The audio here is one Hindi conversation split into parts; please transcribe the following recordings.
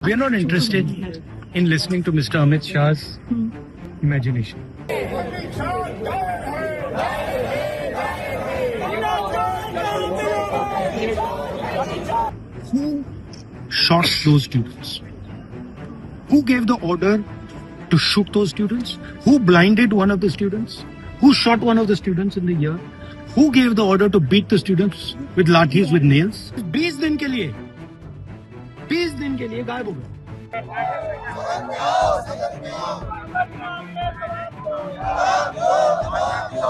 We are not interested in listening to Mr. Amit Shah's imagination. Who shot those students? Who gave the order to shoot those students? Who blinded one of the students? Who shot one of the students in the ear? Who gave the order to beat the students with lathis, with nails? 20 दिन के लिए गायब हो गए.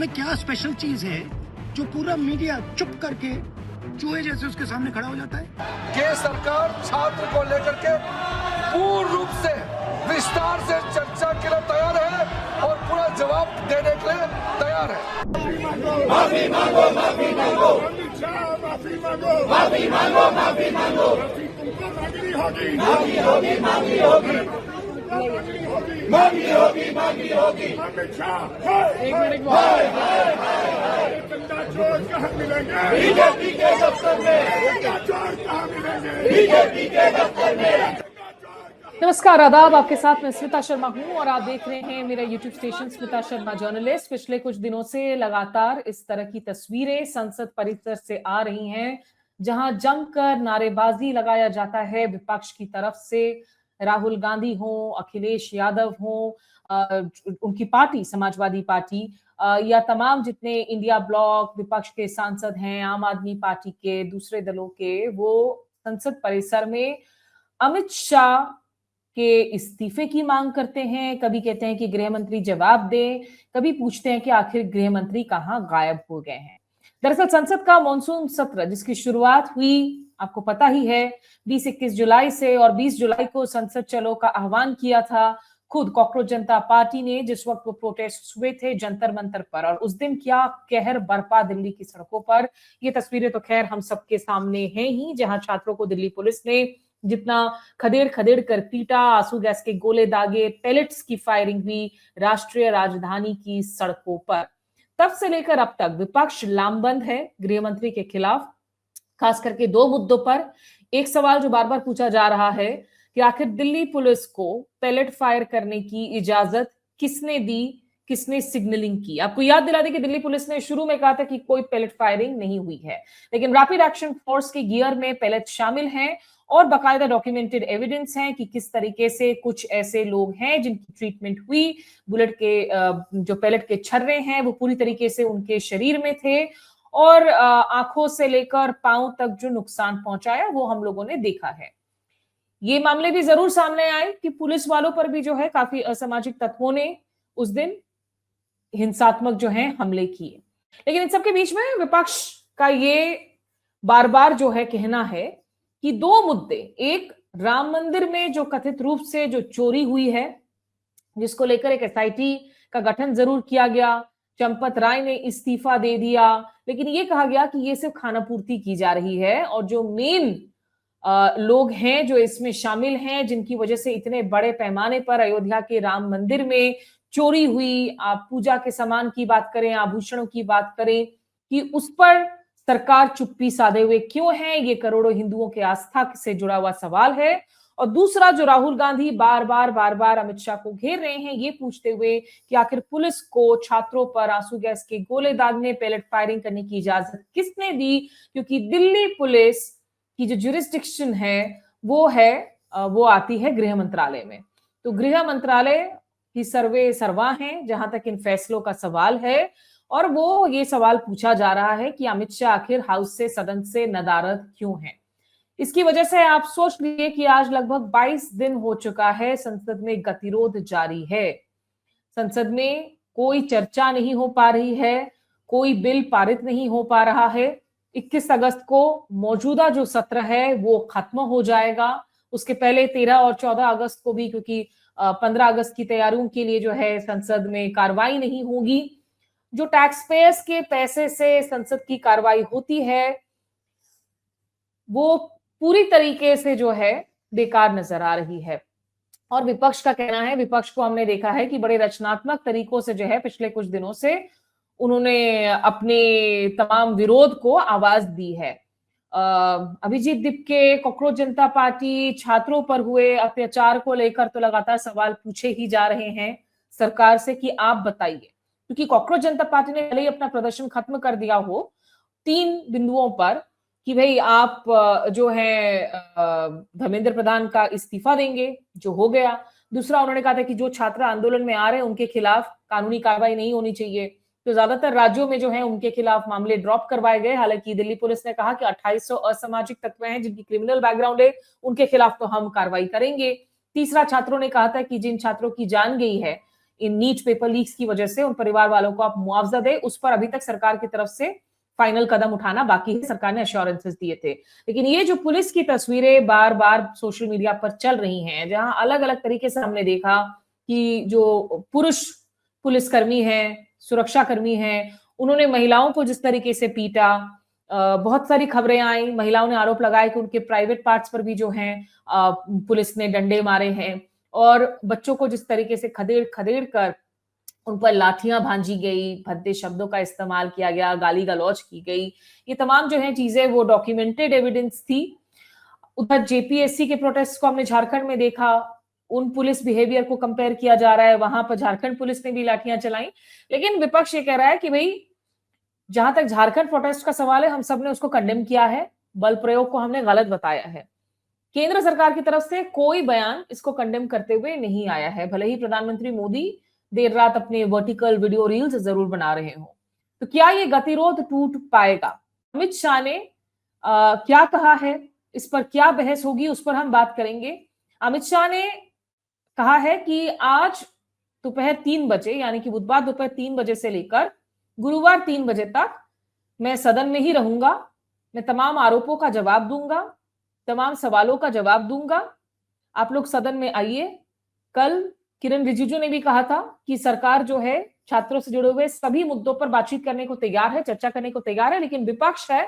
क्या स्पेशल चीज है जो पूरा मीडिया चुप करके चूहे जैसे उसके सामने खड़ा हो जाता है? ये सरकार छात्र को लेकर के पूर्ण रूप से विस्तार से चर्चा के लिए तैयार है और पूरा जवाब देने के लिए तैयार है. माफी मांगो, माफी मांगो, माफी मांगो, माफी मांगो, माफी मांगो, मांगनी होगी, मांगी होगी, मांगी होगी, मांगी होगी, मांगी होगी. अमित शाह, एक मिनट, चंदा चोर कहाँ मिलेंगे? बीजेपी के दफ्तर में. चंदा चोर कहाँ मिलेंगे? बीजेपी के दफ्तर में. नमस्कार, आदाब. आपके साथ मैं स्मिता शर्मा हूं और आप देख रहे हैं मेरा YouTube station Smita Sharma journalist. पिछले कुछ दिनों से लगातार इस तरह की तस्वीरें संसद परिसर से आ रही हैं जहां जमकर नारेबाजी लगाया जाता है विपक्ष की तरफ से. राहुल गांधी हो, अखिलेश यादव हो, उनकी पार्टी समाजवादी पार्टी, या तमाम जितने इंडिया ब्लॉक विपक्ष के सांसद हैं, आम आदमी पार्टी के, दूसरे दलों के, वो संसद परिसर में अमित शाह के इस्तीफे की मांग करते हैं. कभी कहते हैं कि गृह मंत्री जवाब दें, कभी पूछते हैं कि आखिर गृह मंत्री कहां गायब हो गए हैं. दरअसल संसद का मॉनसून सत्र जिसकी शुरुआत हुई आपको पता ही है 20-21 जुलाई से, और 20 जुलाई को संसद चलो का आह्वान किया था खुद कॉकरोच जनता पार्टी ने, जिस वक्त वो प्रोटेस्ट हुए थे जंतर मंतर पर. और उस दिन क्या कहर बरपा दिल्ली की सड़कों पर. ये तस्वीरें तो खैर हम सबके सामने हैं ही, जहां छात्रों को दिल्ली पुलिस ने जितना खदेड़ खदेड़ कर पीटा, आंसू गैस के गोले दागे, पैलेट्स की फायरिंग हुई राष्ट्रीय राजधानी की सड़कों पर. तब से लेकर अब तक विपक्ष लामबंद है गृह मंत्री के खिलाफ, खास करके दो मुद्दों पर. एक सवाल जो बार बार पूछा जा रहा है कि आखिर दिल्ली पुलिस को पैलेट फायर करने की इजाजत किसने दी, किसने सिग्नलिंग की. आपको याद दिला दें कि दिल्ली पुलिस ने शुरू में कहा था कि कोई पैलेट फायरिंग नहीं हुई है, लेकिन रैपिड एक्शन फोर्स के गियर में पैलेट शामिल हैं और बाकायदा डॉक्यूमेंटेड एविडेंस है कि किस तरीके से कुछ ऐसे लोग हैं जिनकी ट्रीटमेंट हुई. बुलेट के जो पैलेट के छर्रे हैं वो पूरी तरीके से उनके शरीर में थे और आंखों से लेकर पांव तक जो नुकसान पहुंचाया वो हम लोगों ने देखा है. ये मामले भी जरूर सामने आए कि पुलिस वालों पर भी जो है काफी असामाजिक तत्वों ने उस दिन हिंसात्मक जो है हमले किए. लेकिन इन सबके बीच में विपक्ष का ये बार बार जो है कहना है कि दो मुद्दे, एक राम मंदिर में जो कथित रूप से जो चोरी हुई है जिसको लेकर एक एसआईटी का गठन जरूर किया गया, चंपत राय ने इस्तीफा दे दिया, लेकिन ये कहा गया कि ये सिर्फ खानापूर्ति की जा रही है और जो मेन लोग हैं जो इसमें शामिल हैं जिनकी वजह से इतने बड़े पैमाने पर अयोध्या के राम मंदिर में चोरी हुई, आप पूजा के सामान की बात करें, आभूषणों की बात करें, कि उस पर सरकार चुप्पी साधे हुए क्यों है. ये करोड़ों हिंदुओं के आस्था से जुड़ा हुआ सवाल है. और दूसरा जो राहुल गांधी बार बार अमित शाह को घेर रहे हैं ये पूछते हुए कि आखिर पुलिस को छात्रों पर आंसू गैस के गोले दागने, पैलेट फायरिंग करने की इजाजत किसने दी, क्योंकि दिल्ली पुलिस की जो जुरिस्डिक्शन है वो आती है गृह मंत्रालय में. तो गृह मंत्रालय की सर्वे सर्वा है जहां तक इन फैसलों का सवाल है, और वो ये सवाल पूछा जा रहा है कि अमित शाह आखिर हाउस से, सदन से नदारद क्यों है. इसकी वजह से आप सोच लीजिए कि आज लगभग 22 दिन हो चुका है संसद में गतिरोध जारी है. संसद में कोई चर्चा नहीं हो पा रही है, कोई बिल पारित नहीं हो पा रहा है. 21 अगस्त को मौजूदा जो सत्र है वो खत्म हो जाएगा. उसके पहले 13 और 14 अगस्त को भी, क्योंकि 15 अगस्त की तैयारियों के लिए जो है संसद में कार्रवाई नहीं होगी. जो टैक्स पेयर्स के पैसे से संसद की कार्रवाई होती है वो पूरी तरीके से जो है बेकार नजर आ रही है. और विपक्ष का कहना है, विपक्ष को हमने देखा है कि बड़े रचनात्मक तरीकों से जो है पिछले कुछ दिनों से उन्होंने अपने तमाम विरोध को आवाज दी है. अभिजीत दीपके, कॉकरोच जनता पार्टी छात्रों पर हुए अत्याचार को लेकर तो लगातार सवाल पूछे ही जा रहे हैं सरकार से कि आप बताइए, क्योंकि कॉकरोच जनता पार्टी ने पहले ही अपना प्रदर्शन खत्म कर दिया हो 3 बिंदुओं पर कि भाई आप जो है धर्मेंद्र प्रधान का इस्तीफा देंगे, जो हो गया। दूसरा उन्होंने कहा था कि जो छात्र आंदोलन में आ रहे हैं उनके खिलाफ कानूनी कार्रवाई नहीं होनी चाहिए, तो ज्यादातर राज्यों में जो है उनके खिलाफ मामले ड्रॉप करवाए गए। हालांकि दिल्ली पुलिस ने कहा कि 2800 असामाजिक तत्व हैं जिनकी क्रिमिनल बैकग्राउंड है, उनके खिलाफ तो हम कार्रवाई करेंगे। तीसरा, छात्रों ने कहा था कि जिन छात्रों की जान गई है इन नीट पेपर लीक्स की वजह से, उन परिवार वालों को आप मुआवजा दे। उस पर अभी तक सरकार की तरफ से फाइनल कदम उठाना बाकी है, सरकार ने एश्योरेंसेस दिए थे। लेकिन ये जो पुलिस की तस्वीरें बार बार सोशल मीडिया पर चल रही हैं, जहां अलग अलग तरीके से हमने देखा कि जो पुरुष पुलिसकर्मी हैं, सुरक्षा कर्मी हैं, उन्होंने महिलाओं को जिस तरीके से पीटा, बहुत सारी खबरें आई, महिलाओं ने आरोप लगाया कि उनके प्राइवेट पार्ट्स पर भी जो हैं पुलिस ने डंडे मारे हैं, और बच्चों को जिस तरीके से खदेड़ खदेड़ कर उन पर लाठियां भांजी गई, भद्दे शब्दों का इस्तेमाल किया गया, गाली गलौज की गई, ये तमाम जो है चीजें वो डॉक्यूमेंटेड एविडेंस थी। उधर जेपीएससी के प्रोटेस्ट को हमने झारखंड में देखा, उन पुलिस बिहेवियर को कंपेयर किया जा रहा है, वहां पर झारखंड पुलिस ने भी लाठियां चलाई। लेकिन विपक्ष ये कह रहा है कि भाई जहां तक झारखंड प्रोटेस्ट का सवाल है, हम सब ने उसको कंडेम किया है, बल प्रयोग को हमने गलत बताया है। केंद्र सरकार की तरफ से कोई बयान इसको कंडेम करते हुए नहीं आया है, भले ही प्रधानमंत्री मोदी देर रात अपने वर्टिकल वीडियो रील्स जरूर बना रहे हो। तो क्या ये गतिरोध टूट पाएगा? अमित शाह ने क्या कहा है, इस पर क्या बहस होगी, उस पर हम बात करेंगे। अमित शाह ने कहा है कि आज दोपहर 3 बजे, यानी कि बुधवार दोपहर 3 बजे से लेकर गुरुवार 3 बजे तक मैं सदन में ही रहूंगा, मैं तमाम आरोपों का जवाब दूंगा, तमाम सवालों का जवाब दूंगा, आप लोग सदन में आइए। कल किरण रिजिजू ने भी कहा था कि सरकार जो है छात्रों से जुड़े हुए सभी मुद्दों पर बातचीत करने को तैयार है, चर्चा करने को तैयार है, लेकिन विपक्ष है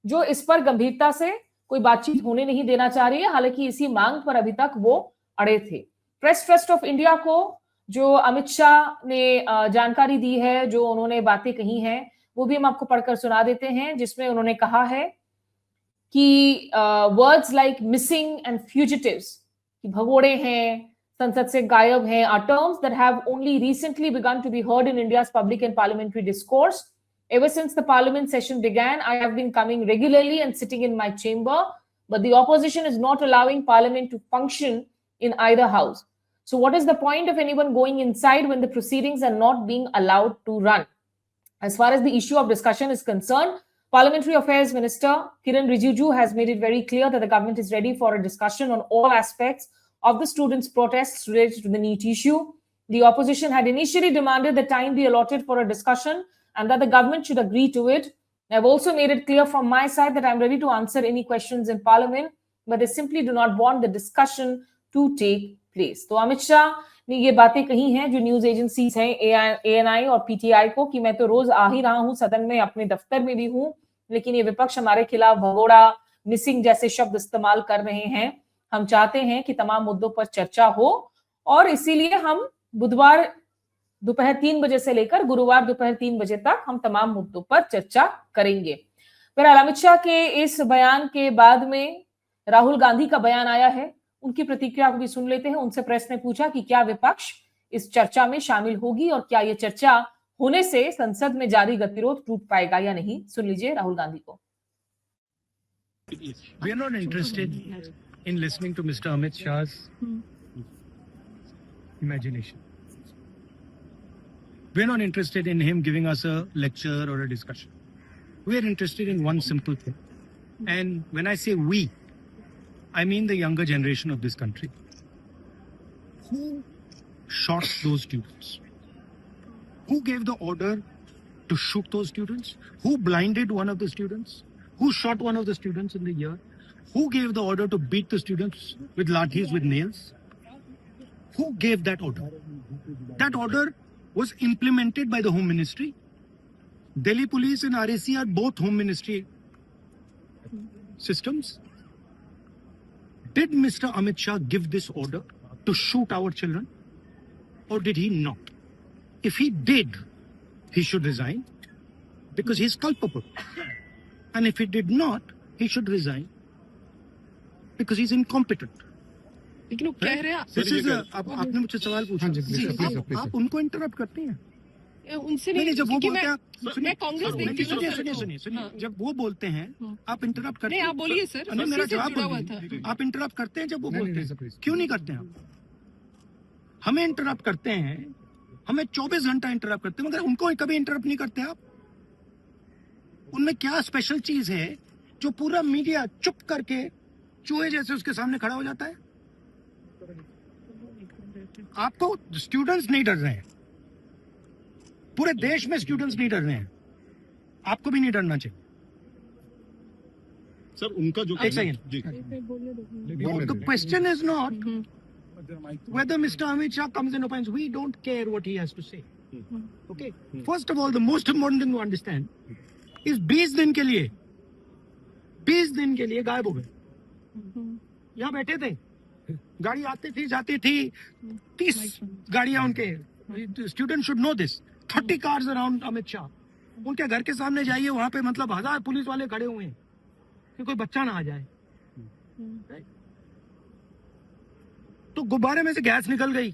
जो इस पर गंभीरता से कोई बातचीत होने नहीं देना चाह रही है। हालांकि इसी मांग पर अभी तक वो अड़े थे। प्रेस ट्रस्ट ऑफ इंडिया को जो अमित शाह ने जानकारी दी है, जो उन्होंने बातें कही हैं, वो भी हम आपको पढ़कर सुना देते हैं, जिसमें उन्होंने कहा है कि words like missing and fugitives, कि भगोड़े हैं, संसद से गायब हैं, are terms that have only recently begun to be heard in India's public and parliamentary discourse. Ever since the parliament session began, I have been coming regularly and sitting in my chamber, but the opposition is not allowing parliament to function in either house. So what is the point of anyone going inside when the proceedings are not being allowed to run? As far as the issue of discussion is concerned, Parliamentary Affairs Minister Kiran Rijiju has made it very clear that the government is ready for a discussion on all aspects of the students' protests related to the NEET issue. The opposition had initially demanded that time be allotted for a discussion and that the government should agree to it. I've also made it clear from my side that I'm ready to answer any questions in Parliament, but they simply do not want the discussion to take place. तो अमित शाह ने ये बातें कही हैं जो न्यूज एजेंसीज हैं ANI और PTI को, कि मैं तो रोज आ ही रहा हूं सदन में, अपने दफ्तर में भी हूं, लेकिन ये विपक्ष हमारे खिलाफ भगोड़ा, मिसिंग जैसे शब्द इस्तेमाल कर रहे हैं। हम चाहते हैं कि तमाम मुद्दों पर चर्चा हो, और इसीलिए हम बुधवार दोपहर 3 बजे से लेकर गुरुवार दोपहर 3 बजे तक हम तमाम मुद्दों पर चर्चा करेंगे। फिर अमित शाह के इस बयान के बाद में राहुल गांधी का बयान आया है, उनकी प्रतिक्रिया को भी सुन लेते हैं। उनसे प्रेस ने पूछा कि क्या विपक्ष इस चर्चा में शामिल होगी और क्या ये चर्चा होने से संसद में जारी गतिरोध टूट पाएगा या नहीं। सुन लीजिए राहुल गांधी को। We are not interested in listening to Mr. Amit Shah's imagination. We are not interested in him giving us a lecture or a discussion. We are interested in one simple thing. And when I say we, I mean the younger generation of this country. Who shot those students? Who gave the order to shoot those students? Who blinded one of the students? Who shot one of the students in the ear? Who gave the order to beat the students with lathis, with nails? Who gave that order? That order was implemented by the Home Ministry. Delhi Police and RAC are both Home Ministry systems. Did Mr. Amit Shah give this order to shoot our children, or did he not? If he did, he should resign because he's culpable. And if he did not, he should resign because he's incompetent. लेकिन वो कह रहे हैं This is आपने मुझसे सवाल पूछा, आप उनको इंटरप्ट करते हैं। उनसे नहीं, नहीं, जब वो क्योंकि बोलते हैं, मैं कांग्रेस देखती हूँ। सुनिए, जब वो बोलते हैं आप इंटरप्ट करते नहीं, हैं। आप बोलिए सर, नहीं, मेरा उसी से जवाब जुड़ा हुआ बोलिए। था। आप इंटरप्ट करते हैं जब वो बोलते हैं, क्यों नहीं करते हैं आप? हमें इंटरप्ट करते हैं, हमें 24 घंटा इंटरप्ट करते हैं, मगर उनको कभी इंटरप्ट नहीं करते आप। उनमें क्या स्पेशल चीज है जो पूरा मीडिया चुप करके चूहे जैसे उसके सामने खड़ा हो जाता है? आपको स्टूडेंट्स नहीं डर रहे हैं, पूरे देश में स्टूडेंट्स नहीं डर रहे हैं, आपको भी नहीं डरना चाहिए। सर उनका जो एक सेकंड, जी the question is not whether Mr. Amit Shah comes and opines. We don't care what he has to say. Okay. First of all, the most important thing to understand is 20 दिन के लिए गायब हो गए। यहाँ बैठे थे, गाड़ी आती थी जाती थी, 30 गाड़ियां उनके। Student should know this. 30 cars around Amit Shah. उनके घर के सामने जाइए, वहां पे मतलब 1000 पुलिस वाले खड़े हुए हैं कि कोई बच्चा ना आ जाए। तो गुब्बारे में से गैस निकल गई,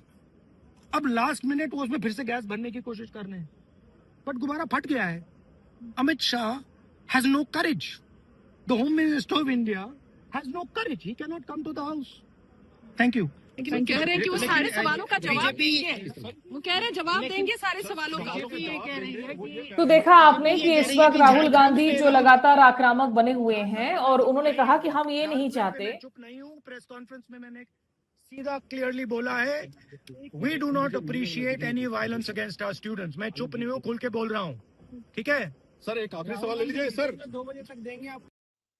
अब लास्ट मिनट वो उसमें फिर से गैस भरने की कोशिश कर रहे हैं, बट गुब्बारा फट गया है। Amit Shah has no courage. The home minister of India has no courage. He can not come to the house. Thank you. लेकिन वो कह रहे हैं कि वो सारे सवालों का जवाब देंगे। वो कह रहे हैं जवाब देंगे सारे सवालों का। तो देखा आपने कि इस वक्त राहुल गांधी जो लगातार आक्रामक बने हुए हैं और उन्होंने कहा कि हम ये नहीं चाहते। चुप नहीं हूँ। प्रेस कॉन्फ्रेंस में मैंने सीधा क्लियरली बोला है, we do not appreciate any violence against our students. मैं चुप नहीं हूँ, खुल के बोल रहा हूँ। ठीक है सर, एक आखिरी सवाल ले लीजिए सर। 2 बजे तक देंगे आप।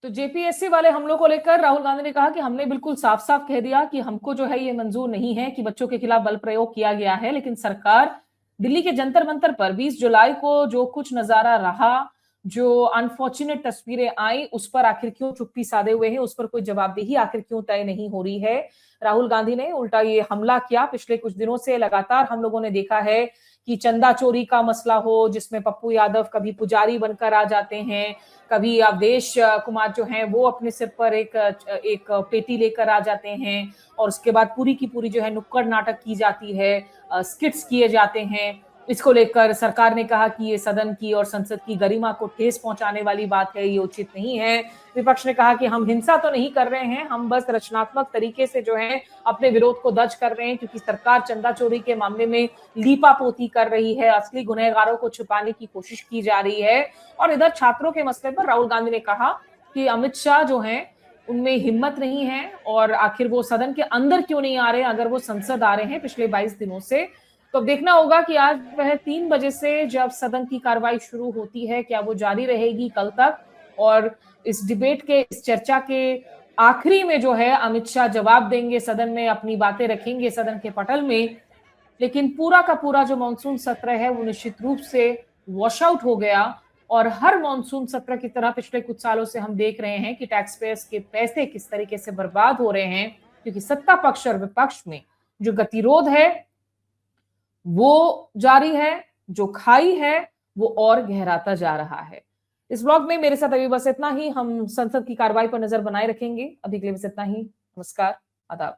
तो जेपीएससी वाले हमलों को लेकर राहुल गांधी ने कहा कि हमने बिल्कुल साफ साफ कह दिया कि हमको जो है ये मंजूर नहीं है कि बच्चों के खिलाफ बल प्रयोग किया गया है, लेकिन सरकार दिल्ली के जंतर मंतर पर 20 जुलाई को जो कुछ नजारा रहा, जो अनफॉर्चुनेट तस्वीरें आई, उस पर आखिर क्यों चुप्पी साधे हुए हैं, उस पर कोई जवाबदेही आखिर क्यों तय नहीं हो रही है। राहुल गांधी ने उल्टा ये हमला किया। पिछले कुछ दिनों से लगातार हम लोगों ने देखा है कि चंदा चोरी का मसला हो, जिसमें पप्पू यादव कभी पुजारी बनकर आ जाते हैं, कभी अवधेश कुमार जो हैं वो अपने सिर पर एक पेटी लेकर आ जाते हैं, और उसके बाद पूरी की पूरी जो है नुक्कड़ नाटक की जाती है, स्किट्स किए जाते हैं। इसको लेकर सरकार ने कहा कि ये सदन की और संसद की गरिमा को ठेस पहुंचाने वाली बात है, ये उचित नहीं है। विपक्ष ने कहा कि हम हिंसा तो नहीं कर रहे हैं, हम बस रचनात्मक तरीके से जो है अपने विरोध को दर्ज कर रहे हैं, क्योंकि सरकार चंदा चोरी के मामले में लीपापोती कर रही है, असली गुनहगारों को छुपाने की कोशिश की जा रही है। और इधर छात्रों के मसले पर राहुल गांधी ने कहा कि अमित शाह जो हैं उनमें हिम्मत नहीं है, और आखिर वो सदन के अंदर क्यों नहीं आ रहे अगर वो संसद आ रहे हैं पिछले 22 दिनों से। तो देखना होगा कि आज वह 3 बजे से जब सदन की कार्रवाई शुरू होती है, क्या वो जारी रहेगी कल तक, और इस डिबेट के, इस चर्चा के आखिरी में जो है अमित शाह जवाब देंगे, सदन में अपनी बातें रखेंगे सदन के पटल में। लेकिन पूरा का पूरा जो मॉनसून सत्र है वो निश्चित रूप से वॉश आउट हो गया, और हर मॉनसून सत्र की तरह पिछले कुछ सालों से हम देख रहे हैं कि टैक्स पेयर्स के पैसे किस तरीके से बर्बाद हो रहे हैं, क्योंकि सत्ता पक्ष और विपक्ष में जो गतिरोध है वो जारी है, जो खाई है वो और गहराता जा रहा है। इस ब्लॉग में मेरे साथ अभी बस इतना ही। हम संसद की कार्रवाई पर नजर बनाए रखेंगे। अभी के लिए बस इतना ही। नमस्कार, आदाब।